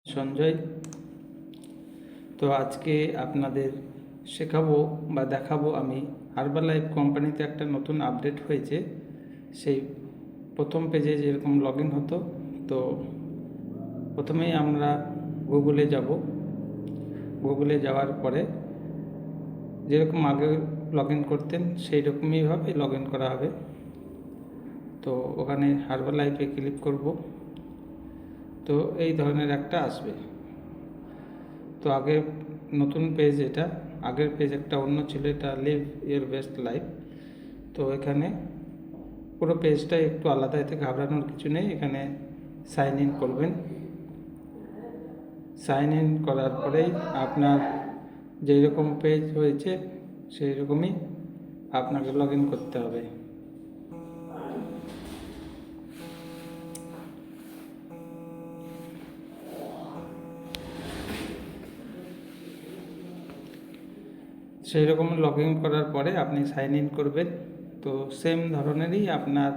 সঞ্জয়। তো আজকে আপনাদের শেখাবো বা দেখাবো আমি হার্বালাইফ কোম্পানিতে একটা নতুন আপডেট হয়েছে। সেই প্রথম পেজে যেরকম লগ ইন হতো, তো প্রথমেই আমরা গুগলে যাব। গুগলে যাওয়ার পরে যেরকম আগে লগ ইন করতেন সেই রকমইভাবে লগ ইন করা হবে। তো ওখানে হার্বালাইফে ক্লিক করব। তো এই ধরনের একটা আসবে। তো আগে নতুন পেজ, এটা আগের পেজ একটা অন্য ছিল, এটা লিভ ইয়োর বেস্ট লাইফ। তো এখানে পুরো পেজটা একটু আলাদা, এতে ঘাবড়ানোর কিছু নেই। এখানে সাইন ইন করবেন। সাইন ইন করার পরেই আপনার যেই রকম পেজ হয়েছে সেই রকমই আপনাকে লগ ইন করতে হবে। সেই রকম লগ ইন করার পরে আপনি সাইন ইন করবেন। তো সেম ধরনেরই আপনার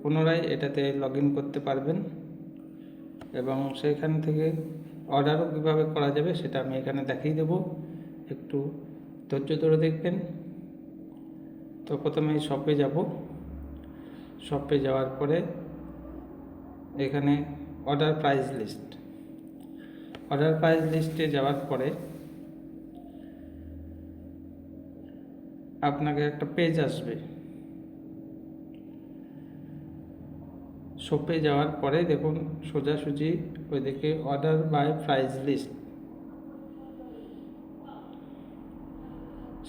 পুনরায় এটাতে লগ ইন করতে পারবেন, এবং সেইখান থেকে অর্ডারও কীভাবে করা যাবে সেটা আমি এখানে দেখিয়ে দেবো। একটু ধৈর্য ধরে দেখবেন। তো প্রথমে শপে যাব। শপে যাওয়ার পরে এখানে order price list, order price লিস্টে যাওয়ার পরে আপনাকে একটা পেজ আসবে। শপে যাওয়ার পরে দেখুন সোজাসুজি ওইদিকে অর্ডার বাই প্রাইস লিস্ট,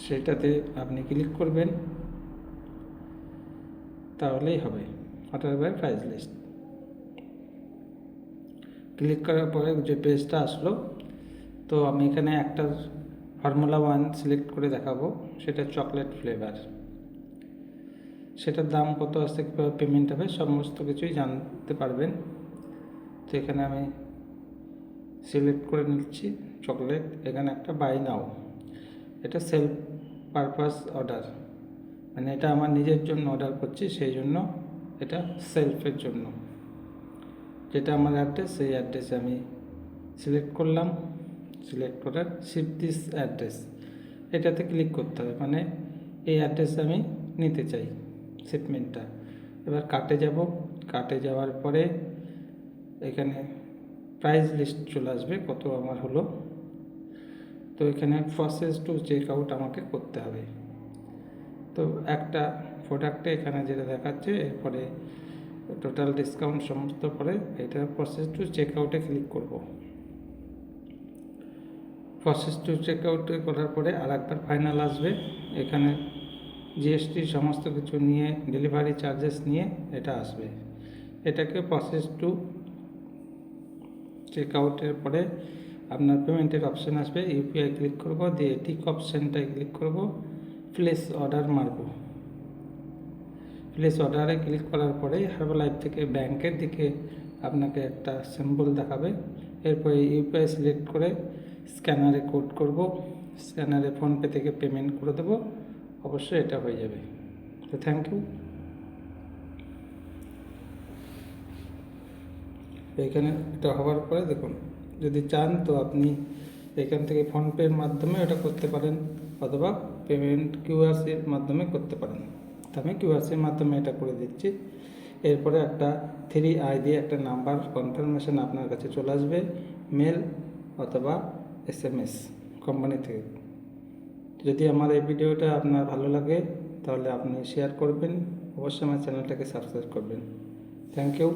সেটাতে আপনি ক্লিক করবেন, তাহলেই হবে অর্ডার বাই প্রাইস লিস্ট। ক্লিক করার পরে যে পেজটা আসলো, তো আমি এখানে একটা ফর্মুলা 1 সিলেক্ট করে দেখাবো, সেটা চকলেট ফ্লেভার। সেটার দাম কত আসছে, কীভাবে পেমেন্ট হবে, সমস্ত কিছুই জানতে পারবেন। তো এখানে আমি সিলেক্ট করে নিচ্ছি চকলেট। এখানে একটা বাই নাও, এটা সেলফ পারপাস অর্ডার, মানে এটা আমার নিজের জন্য অর্ডার করছি, সেই জন্য এটা সেলফের জন্য। যেটা আমার অ্যাড্রেস, সেই অ্যাড্রেসে আমি সিলেক্ট করলাম। সিলেক্ট করার শিপ দিস অ্যাড্রেস, এটাতে ক্লিক করতে হবে, মানে এই অ্যাড্রেসে আমি নিতে চাই শিপমেন্টটা। এবার কার্টে যাব। কার্টে যাওয়ার পরে এখানে প্রাইস লিস্ট চলে আসবে, কত আমার হলো। তো এখানে প্রসেস টু চেক আউট আমাকে করতে হবে। তো একটা প্রোডাক্টে এখানে যেটা দেখাচ্ছে, এরপরে টোটাল ডিসকাউন্ট সমস্ত পরে এটা প্রসেস টু চেক আউটে ক্লিক করব। প্রসেস টু চেক আউটে করার পরে আর একবার ফাইনাল আসবে। এখানে জিএসটি সমস্ত কিছু নিয়ে, ডেলিভারি চার্জেস নিয়ে এটা আসবে। এটাকে প্রসেস টু চেক আউটের পরে আপনার পেমেন্টের অপশান আসবে। ইউপিআই ক্লিক করব, দিয়ে টিক অপশানটায় ক্লিক করব, প্লেস অর্ডার মারব। প্লেস অর্ডারে ক্লিক করার পরে হার্বালাইফ থেকে ব্যাংকের দিকে আপনাকে একটা সিম্বল দেখাবে। এরপরে ইউপিআই সিলেক্ট করে স্ক্যানারে কোড করব, স্ক্যানারে ফোনপে থেকে পেমেন্ট করে দেবো। অবশ্যই এটা হয়ে যাবে। তো থ্যাংক ইউ। এইখানে এটা হওয়ার পরে দেখুন, যদি চান তো আপনি এখান থেকে ফোনপের মাধ্যমে এটা করতে পারেন, অথবা পেমেন্ট কিউআরসির মাধ্যমে করতে পারেন। তো আমি কিউআরসির মাধ্যমে এটা করে দিচ্ছি। এরপরে একটা 3i দিয়ে একটা নাম্বার কনফার্মেশন আপনার কাছে চলে আসবে, মেল অথবা SMS কোম্পানি থেকে। যদি আমার এই ভিডিওটা আপনার ভালো লাগে তাহলে আপনি শেয়ার করবেন, অবশ্যই আমার চ্যানেলটাকে সাবস্ক্রাইব করবেন। Thank you.